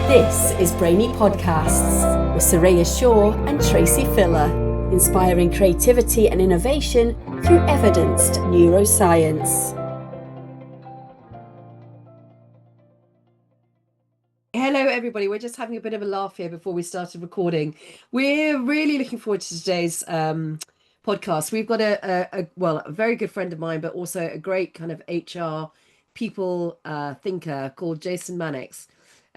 This is Brainy Podcasts with Saraya Shaw and Tracy Filler, inspiring creativity and innovation through evidenced neuroscience. Hello, everybody. We're just having a bit of a laugh here before we started recording. We're really looking forward to today's podcast. We've got a very good friend of mine, but also a great kind of HR people thinker called Jason Mannix.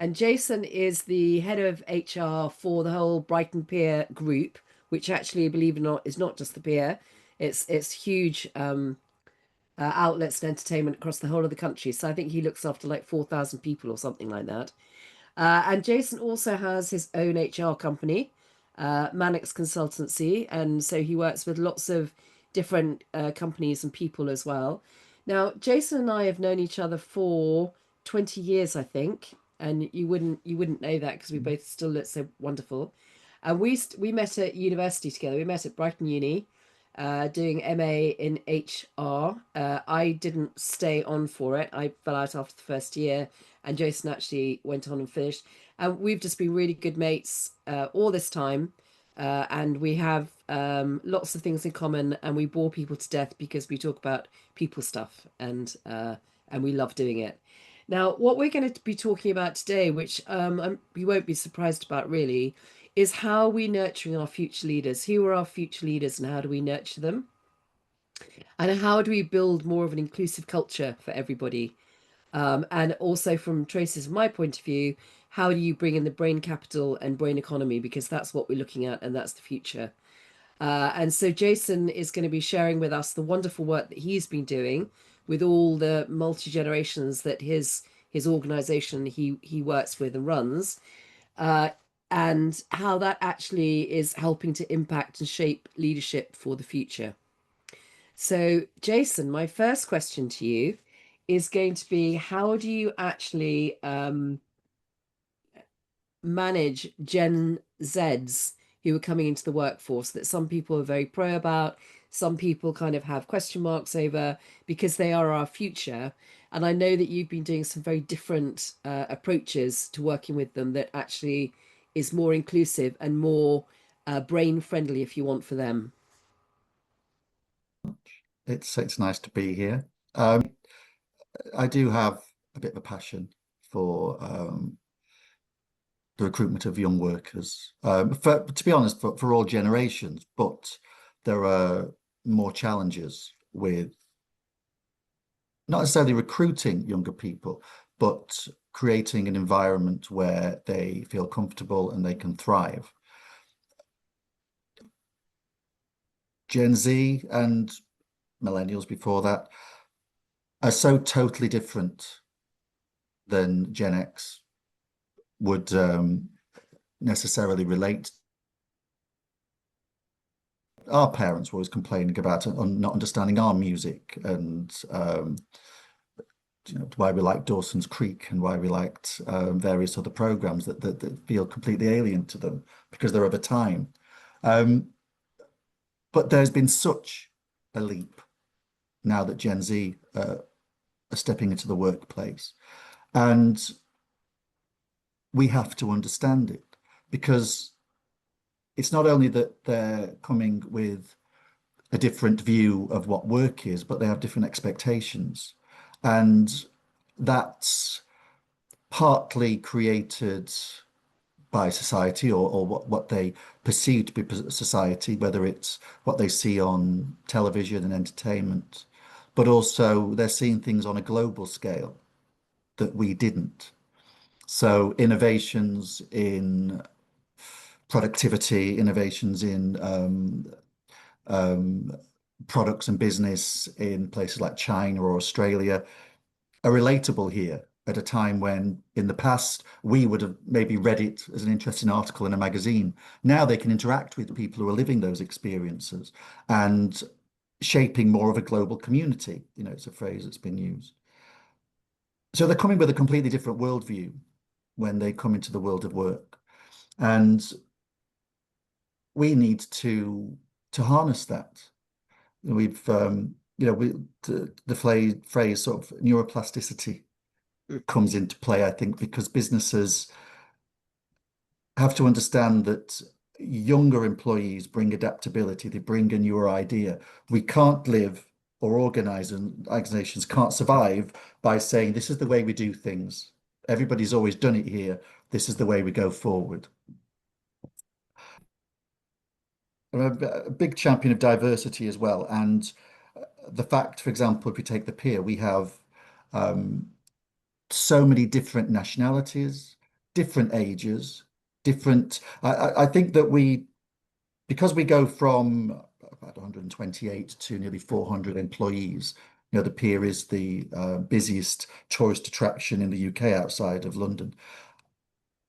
And Jason is the head of HR for the whole Brighton Pier Group, which actually, believe it or not, is not just the pier. It's huge outlets and entertainment across the whole of the country. So I think he looks after like 4,000 people or something like that. And Jason also has his own HR company, Mannix Consultancy. And so he works with lots of different companies and people as well. Now, Jason and I have known each other for 20 years, I think. And you wouldn't know that because we both still look so wonderful. And we met at university together. We met at Brighton Uni, doing MA in HR. I didn't stay on for it. I fell out after the first year, and Jason actually went on and finished. And we've just been really good mates all this time. And we have lots of things in common, and we bore people to death because we talk about people stuff, and we love doing it. Now, what we're going to be talking about today, which you won't be surprised about really, is how are we nurturing our future leaders? Who are our future leaders and how do we nurture them? And how do we build more of an inclusive culture for everybody? And also from Tracy's, my point of view, how do you bring in the brain capital and brain economy? Because that's what we're looking at and that's the future. And so Jason is going to be sharing with us the wonderful work that he's been doing with all the multi-generations that his organization he works with and runs, and how that actually is helping to impact and shape leadership for the future. So, Jason, my first question to you is going to be, how do you actually manage Gen Zs who are coming into the workforce that some people are very pro about, some people kind of have question marks over because they are our future. And I know that you've been doing some very different approaches to working with them that actually is more inclusive and more brain friendly, if you want, for them. It's nice to be here. I do have a bit of a passion for the recruitment of young workers, to be honest, for all generations, but there are more challenges with not necessarily recruiting younger people, but creating an environment where they feel comfortable and they can thrive. Gen Z and millennials before that are so totally different than Gen X would necessarily relate. Our parents were always complaining about not understanding our music and why we liked Dawson's Creek and why we liked various other programs that feel completely alien to them because they're of a time. But there's been such a leap now that Gen Z are stepping into the workplace. And we have to understand it because it's not only that they're coming with a different view of what work is, but they have different expectations. And that's partly created by society or what they perceive to be society, whether it's what they see on television and entertainment, but also they're seeing things on a global scale that we didn't. So innovations in productivity, innovations in products and business in places like China or Australia are relatable here at a time when in the past we would have maybe read it as an interesting article in a magazine. Now they can interact with people who are living those experiences and shaping more of a global community. It's a phrase that's been used. So they're coming with a completely different worldview when they come into the world of work. And we need to harness that. We've, the phrase sort of neuroplasticity comes into play, I think, because businesses have to understand that younger employees bring adaptability, they bring a newer idea. We can't live or organize, and organizations can't survive by saying this is the way we do things. Everybody's always done it here. This is the way we go forward. I'm a big champion of diversity as well. And the fact, for example, if we take the pier, we have so many different nationalities, different ages, different. I think that because we go from about 128 to nearly 400 employees, the pier is the busiest tourist attraction in the UK outside of London.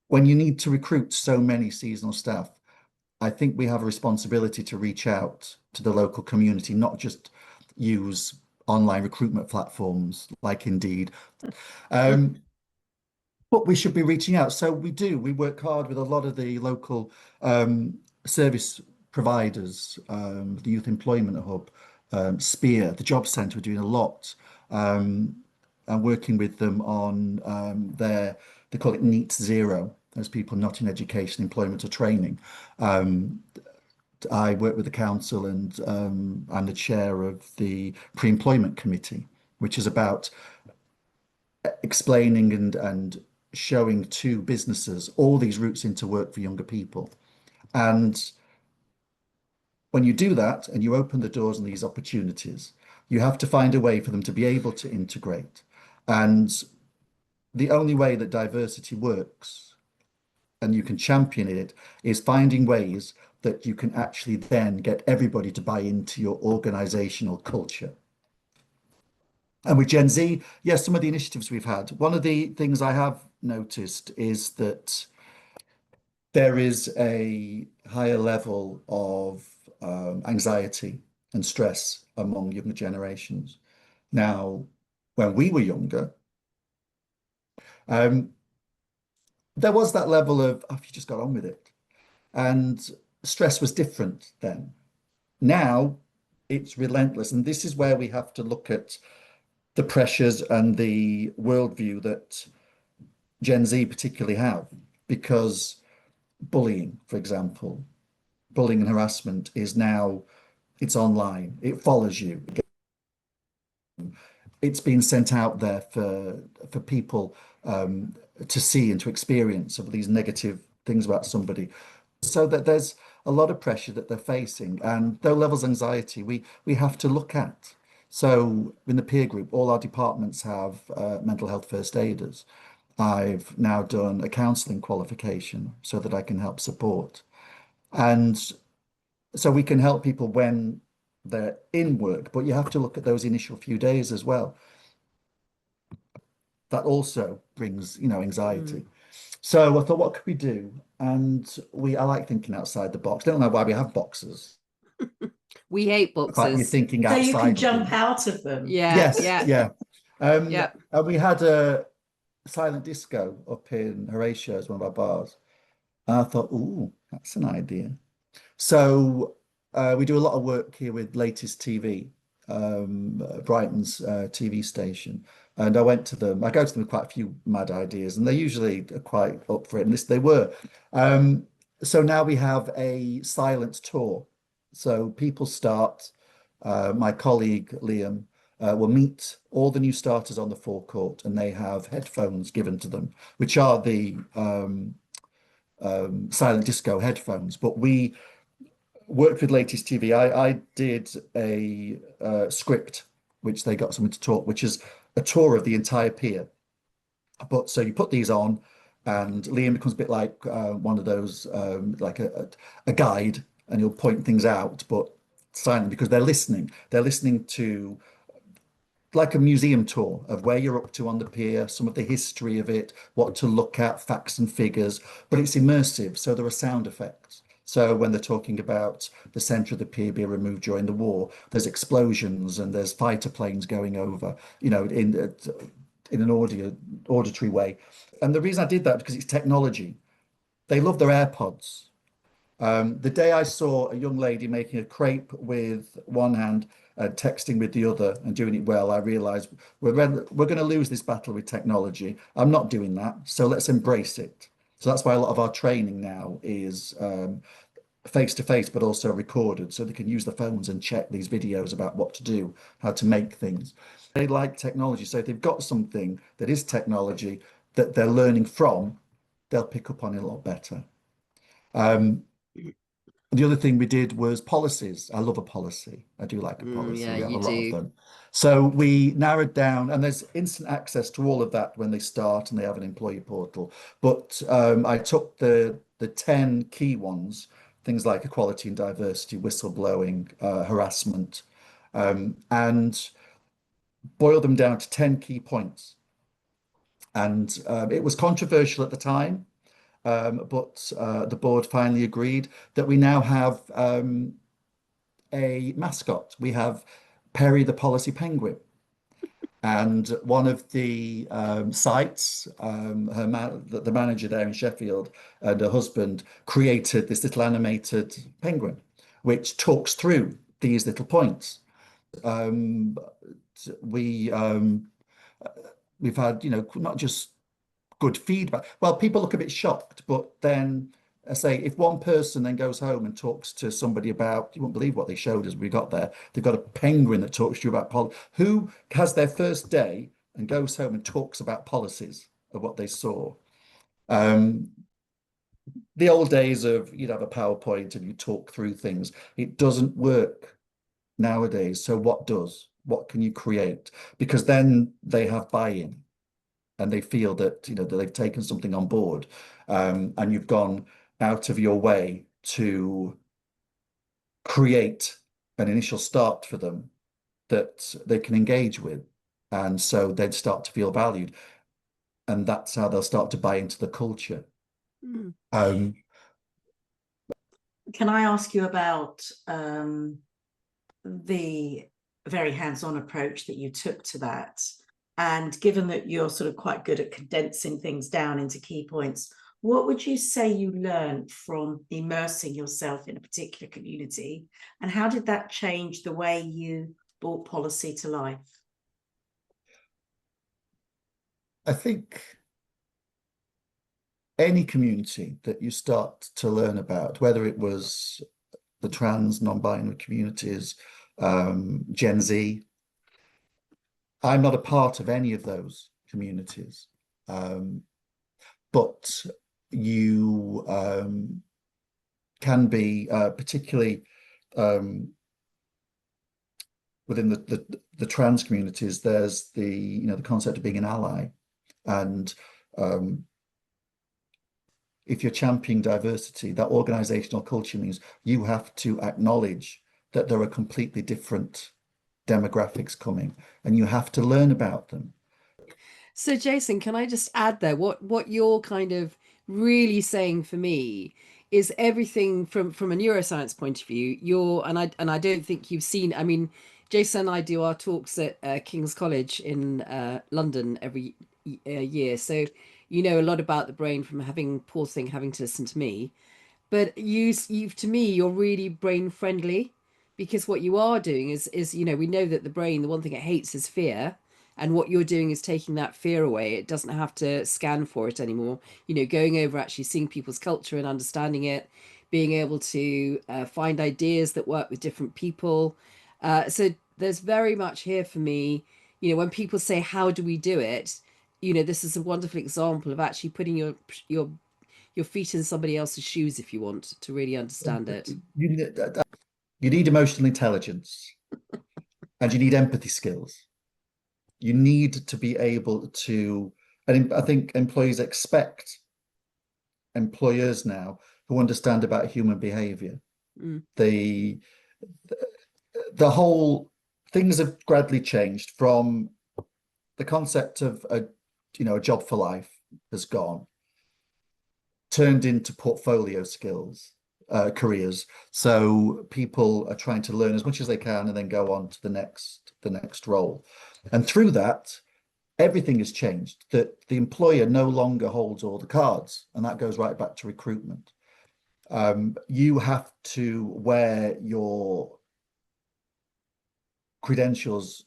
When you need to recruit so many seasonal staff, I think we have a responsibility to reach out to the local community, not just use online recruitment platforms like Indeed. But we should be reaching out. So we do. We work hard with a lot of the local service providers, the Youth Employment Hub, Spear, the Job Centre. We're doing a lot and working with them on they call it NEET Zero, those people not in education, employment or training. I work with the council and I'm the chair of the pre-employment committee, which is about explaining and showing to businesses all these routes into work for younger people. And when you do that and you open the doors and these opportunities, you have to find a way for them to be able to integrate. And the only way that diversity works and you can champion it is finding ways that you can actually then get everybody to buy into your organizational culture. And with Gen Z, yes, some of the initiatives we've had. One of the things I have noticed is that there is a higher level of anxiety and stress among younger generations. Now, when we were younger, um, there was that level of, oh, you just got on with it. And stress was different then. Now, it's relentless. And this is where we have to look at the pressures and the worldview that Gen Z particularly have, because bullying, for example, bullying and harassment is now, it's online, it follows you. It's been sent out there for people to see and to experience of these negative things about somebody. So that there's a lot of pressure that they're facing, and those levels of anxiety we have to look at. So in the peer group, all our departments have mental health first aiders. I've now done a counselling qualification so that I can help support. And so we can help people when they're in work, but you have to look at those initial few days as well. That also brings, anxiety. So I thought, what could we do? And I like thinking outside the box. Don't know why we have boxes. We hate But you're boxes. thinking So you outside can of jump them. out of them. Yeah, Yes, yeah, yeah. yeah. And we had a silent disco up in Horatio's, one of our bars. And I thought, ooh, that's an idea. So we do a lot of work here with Latest TV, Brighton's TV station. And I went to them. I go to them with quite a few mad ideas, and they usually are quite up for it. And this they were. So now we have a silent tour. So people start. My colleague Liam will meet all the new starters on the forecourt, and they have headphones given to them, which are the silent disco headphones. But we worked with Latest TV. I did a script, which they got someone to talk, which is a tour of the entire pier. But so you put these on, and Liam becomes a bit like one of those, like a guide, and he'll point things out, but silent because they're listening. They're listening to like a museum tour of where you're up to on the pier, some of the history of it, what to look at, facts and figures, but it's immersive. So there are sound effects. So when they're talking about the centre of the pier being removed during the war, there's explosions and there's fighter planes going over, in an auditory way. And the reason I did that because it's technology. They love their AirPods. The day I saw a young lady making a crepe with one hand and texting with the other and doing it well, I realized we're going to lose this battle with technology. I'm not doing that. So let's embrace it. So that's why a lot of our training now is face to face, but also recorded, so they can use the phones and check these videos about what to do, how to make things. They like technology, so if they've got something that is technology that they're learning from, they'll pick up on it a lot better. The other thing we did was policies. I love a policy. I do like a policy. Yeah, We have you a lot of do. them. So we narrowed down, and there's instant access to all of that when they start, and they have an employee portal. But I took the 10 key ones, things like equality and diversity, whistleblowing, harassment, and boiled them down to 10 key points. And it was controversial at the time, but the board finally agreed that we now have a mascot. We have Perry the policy penguin. And one of the sites, the manager there in Sheffield and her husband created this little animated penguin, which talks through these little points. We we've had, not just good feedback. Well, people look a bit shocked, but then I say if one person then goes home and talks to somebody about, you won't believe what they showed us. We got there. They've got a penguin that talks to you about who has their first day and goes home and talks about policies of what they saw. The old days of you'd have a PowerPoint and you talk through things. It doesn't work nowadays. So what does? What can you create? Because then they have buy-in and they feel that that they've taken something on board, and you've gone out of your way to create an initial start for them that they can engage with, and so they'd start to feel valued, and that's how they'll start to buy into the culture. Mm. Can I ask you about the very hands-on approach that you took to that? And given that you're sort of quite good at condensing things down into key points, what would you say you learned from immersing yourself in a particular community? And how did that change the way you brought policy to life? I think any community that you start to learn about, whether it was the trans, non-binary communities, Gen Z, I'm not a part of any of those communities, but you can be particularly within the trans communities. There's the concept of being an ally, and if you're championing diversity, that organizational culture means you have to acknowledge that there are completely different demographics coming, and you have to learn about them. So Jason, can I just add there what you're kind of really saying for me is everything from a neuroscience point of view. And I don't think you've seen. I mean, Jason and I do our talks at King's College in London every year, so you know a lot about the brain from having poor thing having to listen to me. But you to me, you're really brain friendly, because what you are doing is we know that the brain, the one thing it hates is fear. And what you're doing is taking that fear away. It doesn't have to scan for it anymore. Going over actually seeing people's culture and understanding it, being able to find ideas that work with different people. So there's very much here for me, when people say, how do we do it? This is a wonderful example of actually putting your feet in somebody else's shoes, if you want to really understand it. You need emotional intelligence and you need empathy skills. You need to be able to, and I think employees expect employers now who understand about human behavior. Mm. The whole things have gradually changed from the concept of a job for life has gone, turned into portfolio skills, careers. So people are trying to learn as much as they can and then go on to the next role. And through that, everything has changed, that the employer no longer holds all the cards, and that goes right back to recruitment. You have to wear your credentials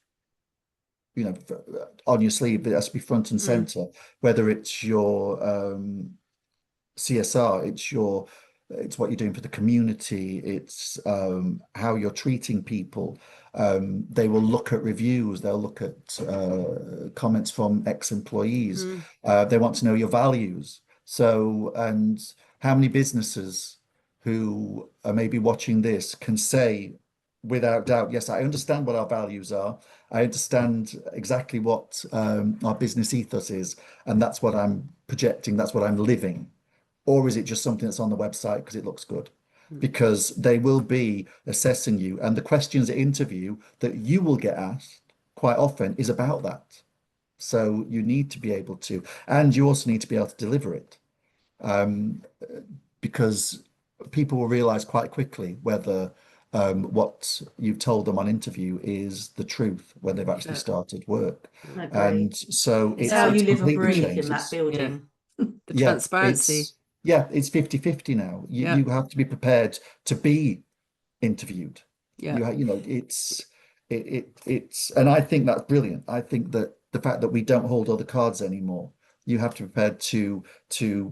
on your sleeve. It has to be front and center, whether it's your CSR, it's what you're doing for the community, it's how you're treating people. They will look at reviews, they'll look at comments from ex-employees. They want to know your values. So, and how many businesses who are maybe watching this can say without doubt, yes, I understand what our values are. I understand exactly what our business ethos is, and that's what I'm projecting, that's what I'm living. Or is it just something that's on the website because it looks good? Because they will be assessing you, and the questions at interview that you will get asked quite often is about that. So you need to be able to, and you also need to be able to deliver it, because people will realize quite quickly whether what you've told them on interview is the truth when they've actually started work. I agree. And so It's how you live and completely breathe changed. in that building. The transparency. It's 50-50 now. You have to be prepared to be interviewed. It's and I think that's brilliant. I think that the fact that we don't hold other cards anymore, you have to be prepared to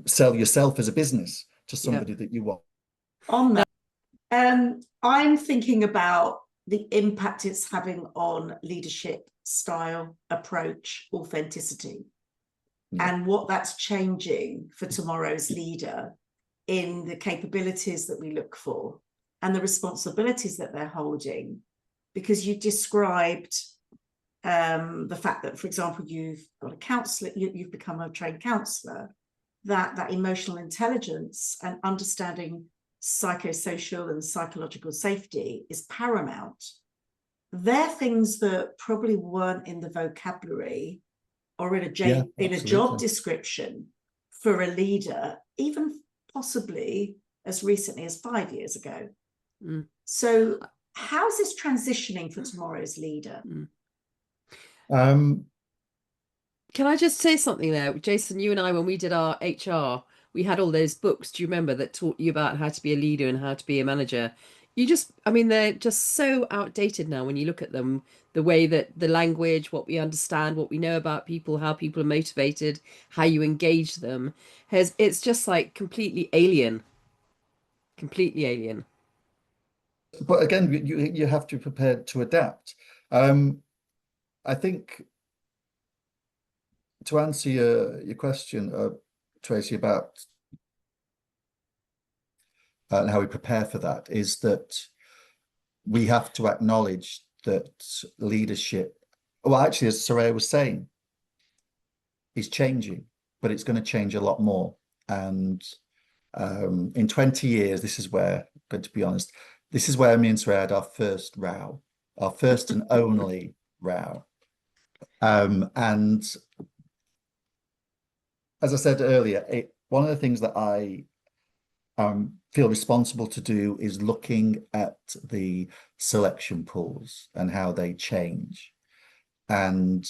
sell yourself as a business to somebody that you want. On that, I'm thinking about the impact it's having on leadership style, approach, authenticity, and what that's changing for tomorrow's leader in the capabilities that we look for and the responsibilities that they're holding. Because you described the fact that, for example, you've got a counsellor, you've become a trained counsellor, that emotional intelligence and understanding psychosocial and psychological safety is paramount. They're things that probably weren't in the vocabulary or in a job description for a leader, even possibly as recently as 5 years ago. So how's this transitioning for tomorrow's leader? Can I just say something there? Jason, you and I, when we did our HR, we had all those books, do you remember, that taught you about how to be a leader and how to be a manager? They're just so outdated now when you look at them, the way that the language, what we understand, what we know about people, how people are motivated, how you engage them, it's just like completely alien. But again, you have to be prepared to adapt. I think to answer your question, Tracy, about and how we prepare for that, is that we have to acknowledge that leadership, well, actually, as Soraya was saying, is changing, but it's going to change a lot more. And in 20 years, this is where, going to be honest, this is where me and Soraya had our first row, our first and only row. And as I said earlier, one of the things that I feel responsible to do is looking at the selection pools and how they change. And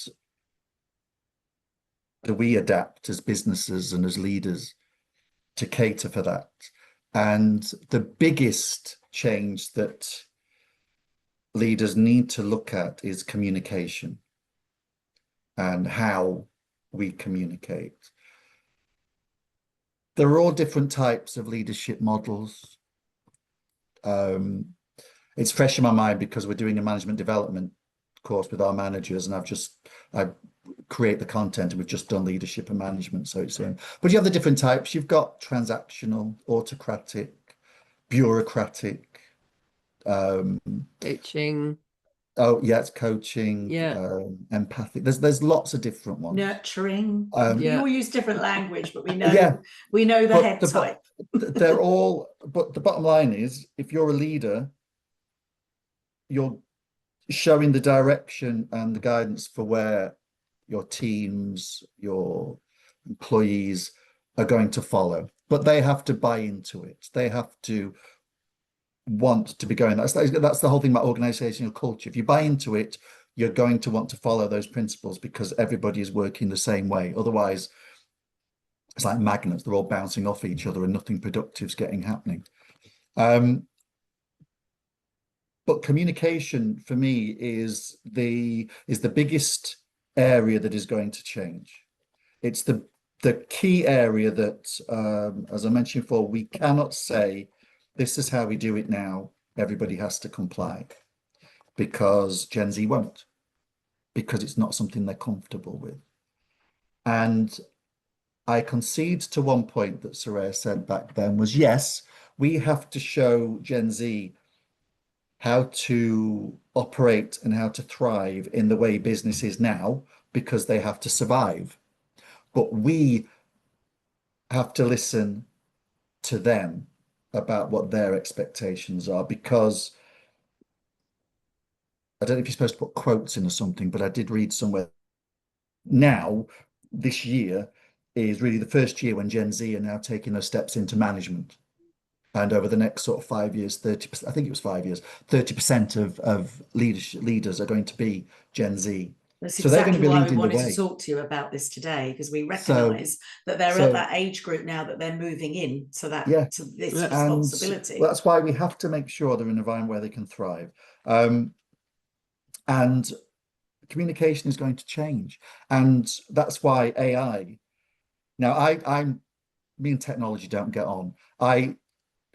do we adapt as businesses and as leaders to cater for that? And the biggest change that leaders need to look at is communication and how we communicate. There are all different types of leadership models. It's fresh in my mind because we're doing a management development course with our managers, and I create the content, and we've just done leadership and management. So it's but you have the different types. You've got transactional, autocratic, bureaucratic, Coaching. Oh yeah, it's coaching, empathic. There's lots of different ones. Nurturing. We all use different language, but we know the head type. They're all, but the bottom line is, if you're a leader, you're showing the direction and the guidance for where your teams, your employees are going to follow. But they have to buy into it. They have to want to be going. That's the whole thing about organizational culture. If you buy into it, you're going to want to follow those principles because everybody is working the same way. Otherwise, it's like magnets. They're all bouncing off each other and nothing productive's happening. But communication for me is the biggest area that is going to change. It's the the key area that, as I mentioned before, we cannot say, this is how we do it now, everybody has to comply, because Gen Z won't, because it's not something they're comfortable with. And I concede to one point that Soraya said back then was, yes, we have to show Gen Z how to operate and how to thrive in the way business is now, because they have to survive. But we have to listen to them about what their expectations are, because I don't know if you're supposed to put quotes in or something, but I did read somewhere now, this year is really the first year when Gen Z are now taking those steps into management. And over the next sort of 5 years, 30%, I think it was 5 years, 30% of leaders are going to be Gen Z. That's So they're going to exactly be why we leading the wanted to way. talk to you about this today, because we So, recognise that they're at that age group now that they're moving in to that yeah, to this Yeah. responsibility. well, that's why we have to make sure they're in an environment where they can thrive. And communication is going to change. And that's why AI. Now, me and technology don't get on.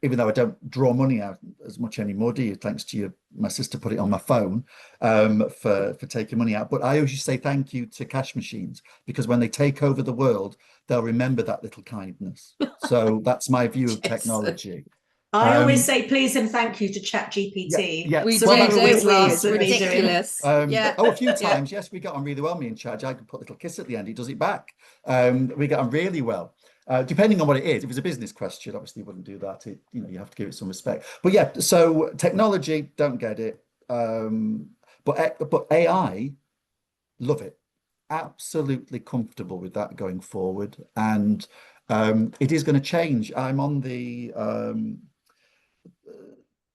Even though I don't draw money out as much anymore, do you? Thanks to my sister put it on my phone for taking money out. But I always say thank you to cash machines, because when they take over the world, they'll remember that little kindness. So that's my view of technology. I always say please and thank you to ChatGPT. Yeah, We so do, that always don't we? laughs It's at me doing ridiculous. a few Yeah. times, yes, we got on really well, me and Chad. I can put a little kiss at the end, he does it back. We get on really well. Depending on what it is. If it's a business question, obviously you wouldn't do that. You have to give it some respect. But yeah, so technology, don't get it. But AI, love it. Absolutely comfortable with that going forward. And it is going to change. I'm on the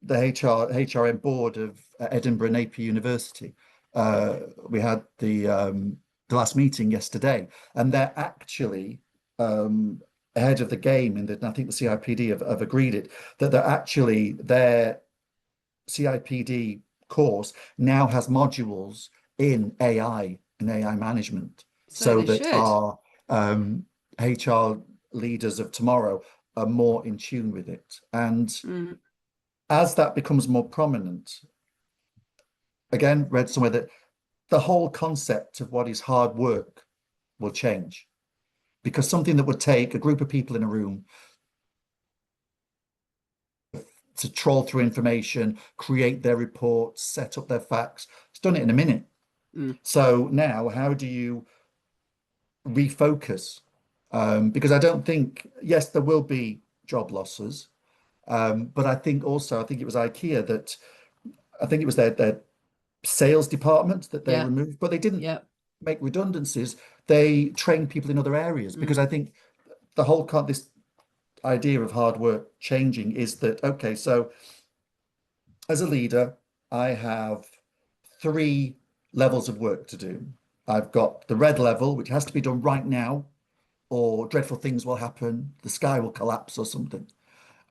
HRM board of Edinburgh and AP University. We had the last meeting yesterday, and they're actually ahead of the game in that. I think the CIPD have agreed it, that their CIPD course now has modules in AI and AI management, so that our HR leaders of tomorrow are more in tune with it. And as that becomes more prominent, again, read somewhere that the whole concept of what is hard work will change, because something that would take a group of people in a room to troll through information, create their reports, set up their facts, it's done it in a minute. So now, how do you refocus? Because I don't think, yes, there will be job losses, but I think it was IKEA that, I think it was their sales department that they removed, but they didn't make redundancies. They trained people in other areas, because I think the whole this idea of hard work changing is that, okay, so as a leader, I have 3 levels of work to do. I've got the red level, which has to be done right now, or dreadful things will happen, the sky will collapse or something.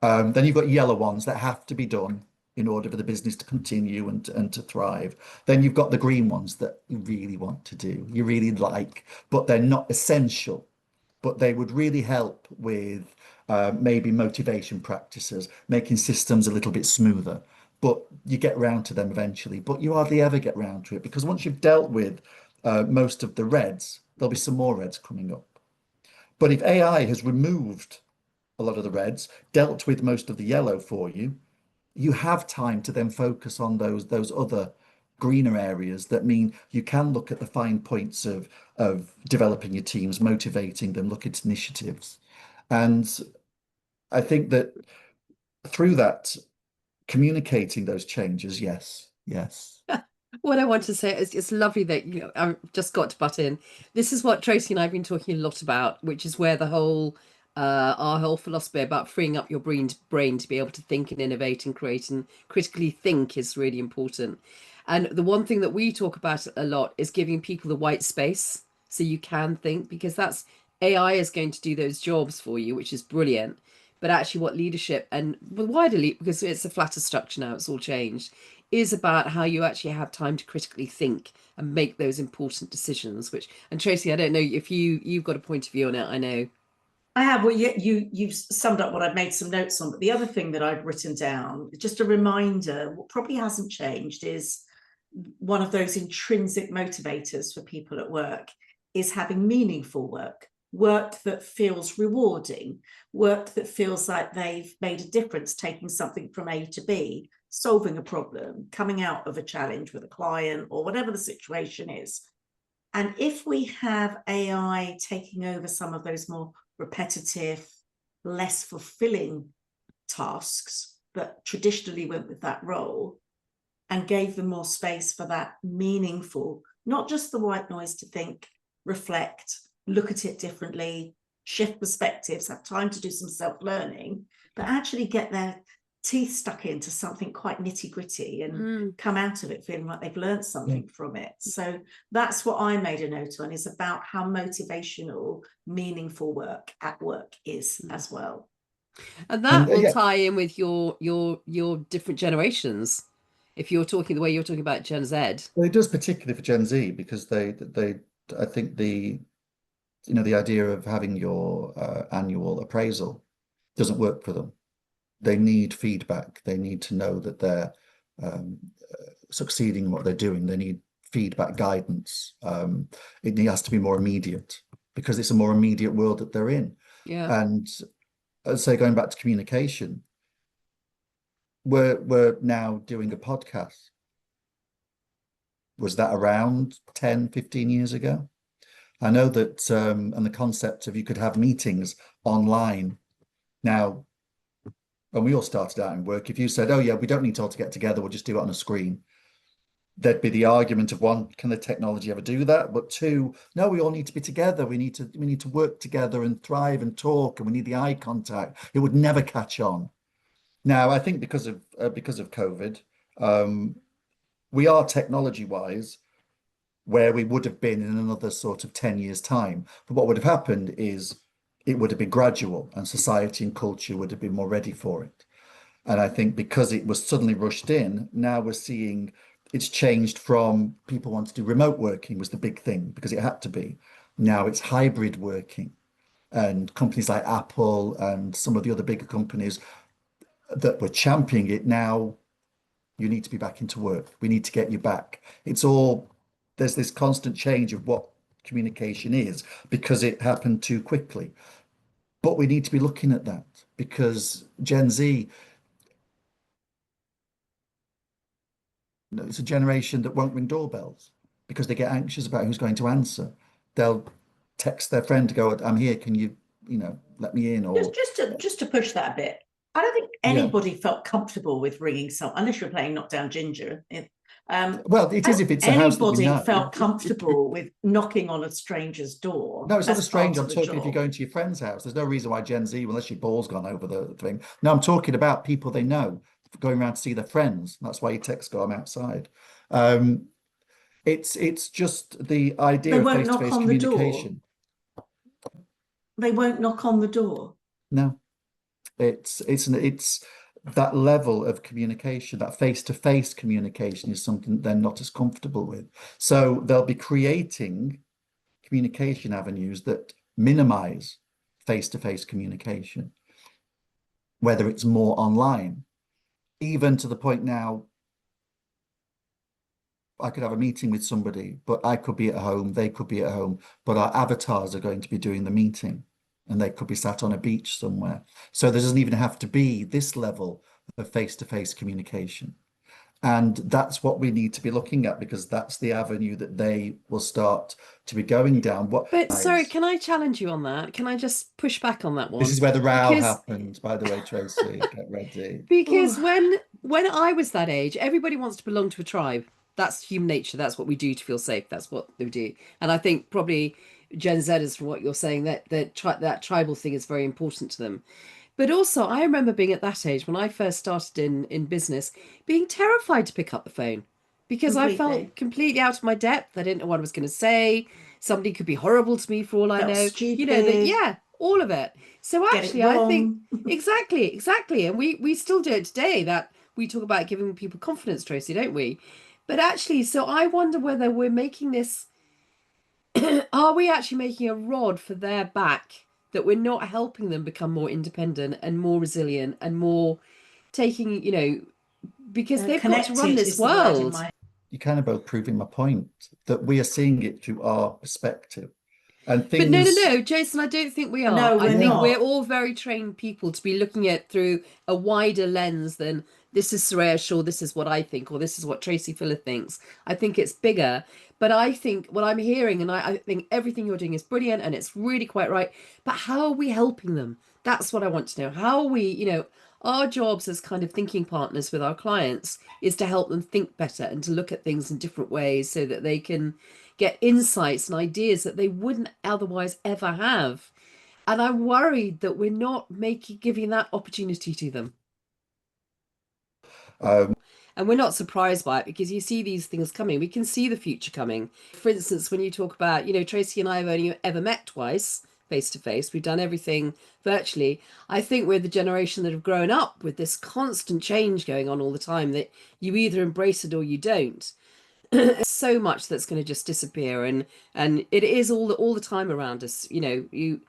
Then you've got yellow ones that have to be done in order for the business to continue and to thrive. Then you've got the green ones that you really want to do, you really like, but they're not essential, but they would really help with maybe motivation practices, making systems a little bit smoother. But you get round to them eventually, but you hardly ever get round to it, because once you've dealt with most of the reds, there'll be some more reds coming up. But if AI has removed a lot of the reds, dealt with most of the yellow for you, you have time to then focus on those other greener areas that mean you can look at the fine points of developing your teams, motivating them, look at initiatives. And I think that through that, communicating those changes, yes. What I want to say is it's lovely that I've just got to butt in. This is what Tracy and I have been talking a lot about, which is where the whole our whole philosophy about freeing up your brain to be able to think and innovate and create and critically think is really important. And the one thing that we talk about a lot is giving people the white space so you can think, because that's AI is going to do those jobs for you, which is brilliant. But actually what leadership and the wider leap, because it's a flatter structure now, it's all changed, is about how you actually have time to critically think and make those important decisions. And Tracy, I don't know if you've got a point of view on it. I know. I have. Well, you've summed up what I've made some notes on. But the other thing that I've written down, just a reminder, what probably hasn't changed is one of those intrinsic motivators for people at work is having meaningful work, work that feels rewarding, work that feels like they've made a difference, taking something from A to B, solving a problem, coming out of a challenge with a client or whatever the situation is. And if we have AI taking over some of those more repetitive, less fulfilling tasks that traditionally went with that role, and gave them more space for that meaningful, not just the white noise to think, reflect, look at it differently, shift perspectives, have time to do some self-learning, but actually get their teeth stuck into something quite nitty-gritty and come out of it feeling like they've learned something from it. So that's what I made a note on, is about how motivational, meaningful work at work is as well. And that will tie in with your different generations. If you're talking the way you're talking about Gen Z. Well, it does, particularly for Gen Z, because they I think the idea of having your annual appraisal doesn't work for them. They need feedback. They need to know that they're succeeding in what they're doing. They need feedback, guidance. It has to be more immediate, because it's a more immediate world that they're in. Yeah. And I'd say, going back to communication, we're now doing a podcast. Was that around 10, 15 years ago? I know that, and the concept of you could have meetings online. Now, when we all started out in work, if you said, oh yeah, we don't need to all to get together, we'll just do it on a screen, there'd be the argument of, one, can the technology ever do that? But two, no, we all need to be together. We need to work together and thrive and talk, and we need the eye contact. It would never catch on. Now, I think because of COVID, we are technology-wise where we would have been in another sort of 10 years' time. But what would have happened is it would have been gradual, and society and culture would have been more ready for it. And I think because it was suddenly rushed in, now we're seeing it's changed from people want to do remote working was the big thing because it had to be. Now it's hybrid working, and companies like Apple and some of the other bigger companies that were championing it now, you need to be back into work. We need to get you back. There's this constant change of what communication is because it happened too quickly. But we need to be looking at that, because Gen Z, it's a generation that won't ring doorbells because they get anxious about who's going to answer. They'll text their friend to go, I'm here, can you let me in? Or just to push that a bit. I don't think anybody felt comfortable with ringing someone, unless you're playing Knockdown Ginger. Well, it is if it's a house that we know. Anybody felt comfortable with knocking on a stranger's door. No, it's not a stranger. I'm talking if you're going to your friend's house. There's no reason why Gen Z, unless your ball's gone over the thing. No, I'm talking about people they know going around to see their friends. That's why you text, go, I'm outside. It's just the idea of face-to-face communication. They won't knock on the door. No, it's that level of communication, that face-to-face communication, is something they're not as comfortable with. So they'll be creating communication avenues that minimize face-to-face communication, whether it's more online, even to the point now, I could have a meeting with somebody, but I could be at home, they could be at home, but our avatars are going to be doing the meeting, and they could be sat on a beach somewhere. So there doesn't even have to be this level of face-to-face communication. And that's what we need to be looking at, because that's the avenue that they will start to be going down. But sorry, can I challenge you on that? Can I just push back on that one? This is where the row happened, by the way, Tracy. Get ready. Because when I was that age, everybody wants to belong to a tribe. That's human nature. That's what we do to feel safe. That's what they do. And I think probably Gen Zers, from what you're saying, that tribal thing is very important to them. But also, I remember being at that age when I first started in business, being terrified to pick up the phone because I felt completely out of my depth. I didn't know what I was going to say. Somebody could be horrible to me for all I know. Stupid. All of it. So actually, I think exactly. And we still do it today. That we talk about giving people confidence, Tracy, don't we? But actually, so I wonder whether we're making this, are we actually making a rod for their back, that we're not helping them become more independent and more resilient and more taking, because they've got to run Connected this is the word in world. my You're kind of both proving my point that we are seeing it through our perspective. And But no, things, Jason, I don't think we are. No, I we're think not. we're all very trained people to be looking at through a wider lens than this is Soraya Shaw, this is what I think, or this is what Tracy Fuller thinks. I think it's bigger. But I think what I'm hearing, and I think everything you're doing is brilliant and it's really quite right. But how are we helping them? That's what I want to know. How are we, our jobs as kind of thinking partners with our clients is to help them think better and to look at things in different ways so that they can get insights and ideas that they wouldn't otherwise ever have. And I'm worried that we're not giving that opportunity to them. um, And we're not surprised by it because you see these things coming. We can see the future coming. For instance, when you talk about, Tracy and I have only ever met twice face to face. We've done everything virtually. I think we're the generation that have grown up with this constant change going on all the time, that you either embrace it or you don't. So much that's going to just disappear, and it is all the time around us. You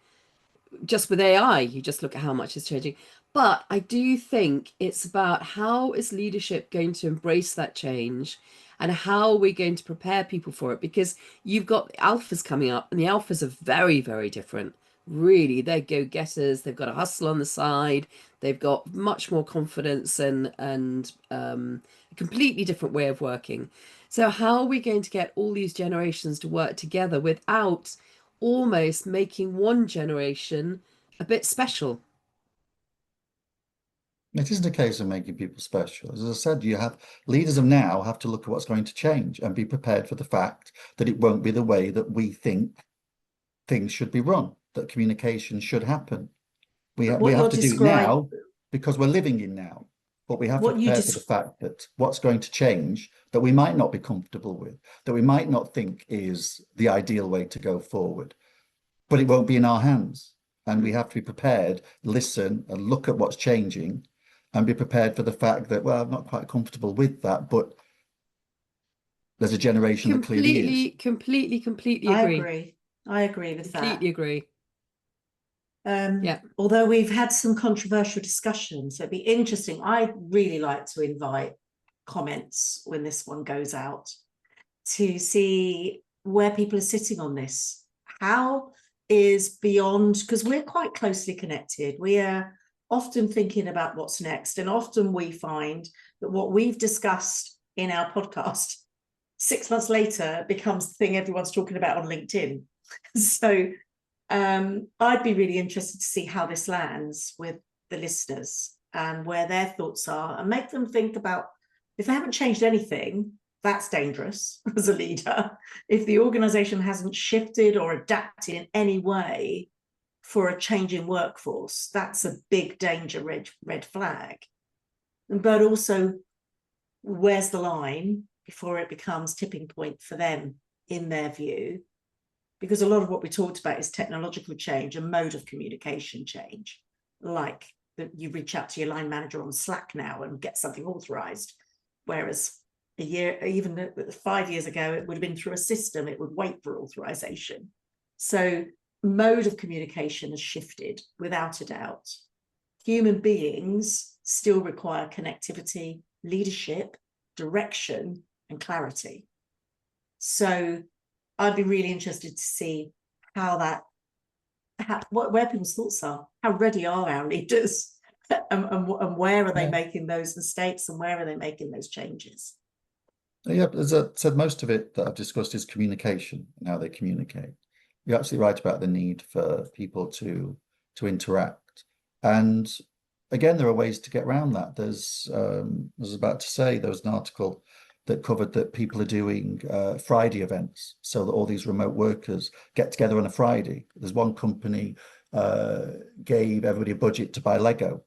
just with AI, you just look at how much is changing. But I do think it's about how is leadership going to embrace that change, and how are we going to prepare people for it, because you've got alphas coming up, and the alphas are very, very different. Really, they're go-getters. They've got a hustle on the side. They've got much more confidence and a completely different way of working. So how are we going to get all these generations to work together without almost making one generation a bit special? it isn't a case of making people special. As I said, leaders of now have to look at what's going to change and be prepared for the fact that it won't be the way that we think things should be run, that communication should happen. We what have you're to do it now because we're living in now, but we have to what you prepare for the fact that what's going to change, that we might not be comfortable with, that we might not think is the ideal way to go forward, but it won't be in our hands. And we have to be prepared, listen and look at what's changing, and be prepared for the fact that, well, I'm not quite comfortable with that, but there's a generation that clearly is. Completely I agree. agree. I agree with Completely that. agree. Yeah. Although we've had some controversial discussions, so it'd be interesting. I'd really like to invite comments when this one goes out to see where people are sitting on this. How is beyond, because we're quite closely connected. We are often thinking about what's next, and often we find that what we've discussed in our podcast 6 months later becomes the thing everyone's talking about on LinkedIn. So I'd be really interested to see how this lands with the listeners and where their thoughts are, and make them think about, if they haven't changed anything, that's dangerous as a leader. If the organization hasn't shifted or adapted in any way for a changing workforce, that's a big danger, red flag. But also, where's the line before it becomes tipping point for them in their view? Because a lot of what we talked about is technological change and mode of communication change, like that you reach out to your line manager on Slack now and get something authorized, whereas a year, even 5 years ago, it would have been through a system. It would wait for authorization. So mode of communication has shifted without a doubt. Human beings still require connectivity, leadership, direction, and clarity. So I'd be really interested to see where people's thoughts are. How ready are our leaders, and where are they making those mistakes, and where are they making those changes? Yeah, as I said, most of it that I've discussed is communication and how they communicate. You're absolutely right about the need for people to interact. And again, there are ways to get around that. There's, I was about to say, there was an article that covered that people are doing Friday events, so that all these remote workers get together on a Friday. There's one company gave everybody a budget to buy Lego,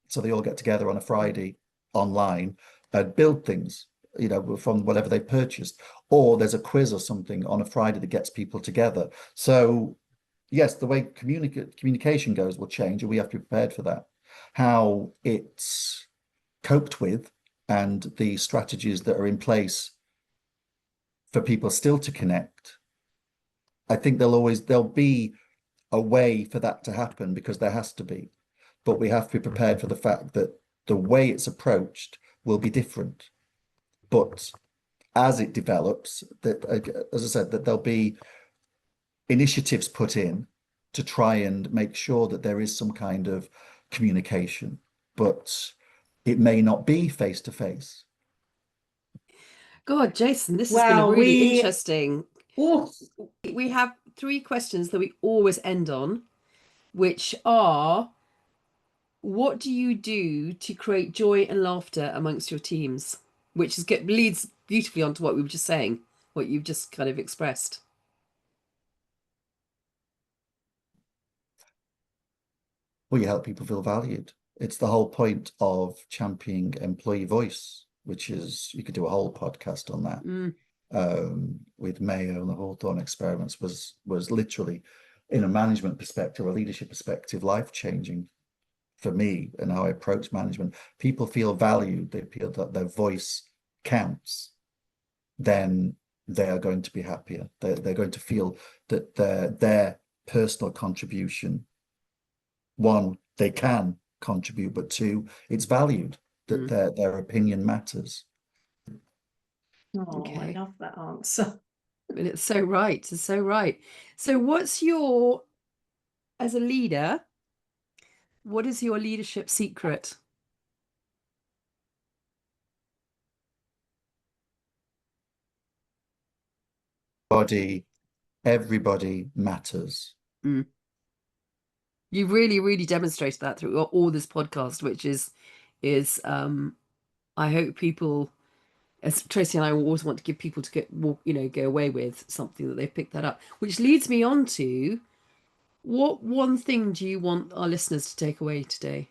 so they all get together on a Friday online and build things, from whatever they purchased. Or there's a quiz or something on a Friday that gets people together. So yes, the way communication goes will change, and we have to be prepared for that. How it's coped with and the strategies that are in place for people still to connect, I think there'll be a way for that to happen, because there has to be. But we have to be prepared for the fact that the way it's approached will be different. But as it develops, that, as I said, that there'll be initiatives put in to try and make sure that there is some kind of communication, but it may not be face to face. God, Jason, this has been Well, really interesting. Oh, We have 3 questions that we always end on, which are: what do you do to create joy and laughter amongst your teams? Which leads beautifully onto what we were just saying, what you've just kind of expressed. Well, you help people feel valued. It's the whole point of championing employee voice, which is, you could do a whole podcast on that. With Mayo and the Hawthorne experiments was literally, in a management perspective, a leadership perspective, life-changing for me and how I approach management. People feel valued, they feel that their voice counts, then they are going to be happier. They're going to feel that their personal contribution, one, they can contribute, but 2, it's valued, that their opinion matters. oh, Okay. I love that answer. And it's so right. It's so right. So what's your, as a leader, what is your leadership secret? Everybody matters. You've really, really demonstrated that through all this podcast, which is I hope people, as Tracy and I always want to give people to go away with something that they've picked that up, which leads me on to, what one thing do you want our listeners to take away today?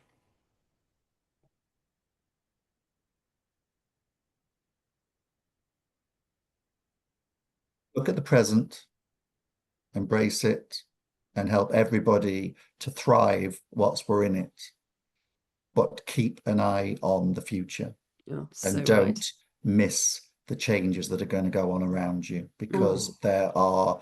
Look at the present, embrace it, and help everybody to thrive whilst we're in it. But keep an eye on the future, and don't miss the changes that are going to go on around you, because there are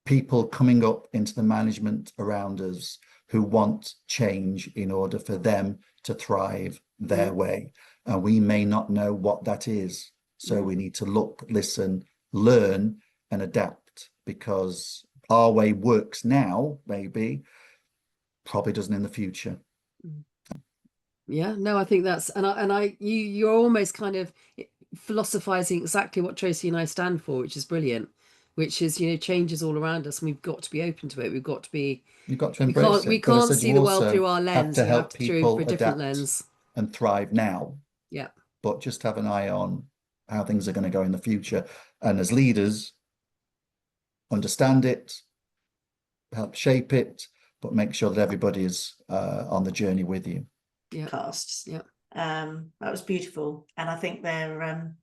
people coming up into the management around us who want change in order for them to thrive their way. And we may not know what that is. So we need to look, listen, learn, and adapt, because our way works now, maybe, probably doesn't in the future. Yeah, no, I think that's, you're almost kind of philosophizing exactly what Tracy and I stand for, which is brilliant, which is, changes all around us, and we've got to be open to it. You've got to embrace it. We can't see the world through our lens. Have to help people through a different lens and thrive now. Yeah. But just have an eye on how things are going to go in the future. And as leaders, understand it, help shape it, but make sure that everybody is on the journey with you. Yeah. Podcasts. Yeah. That was beautiful. And I think they're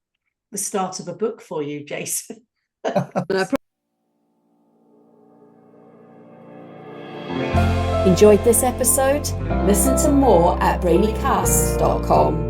the start of a book for you, Jason. Enjoyed this episode? Listen to more at brainycasts.com.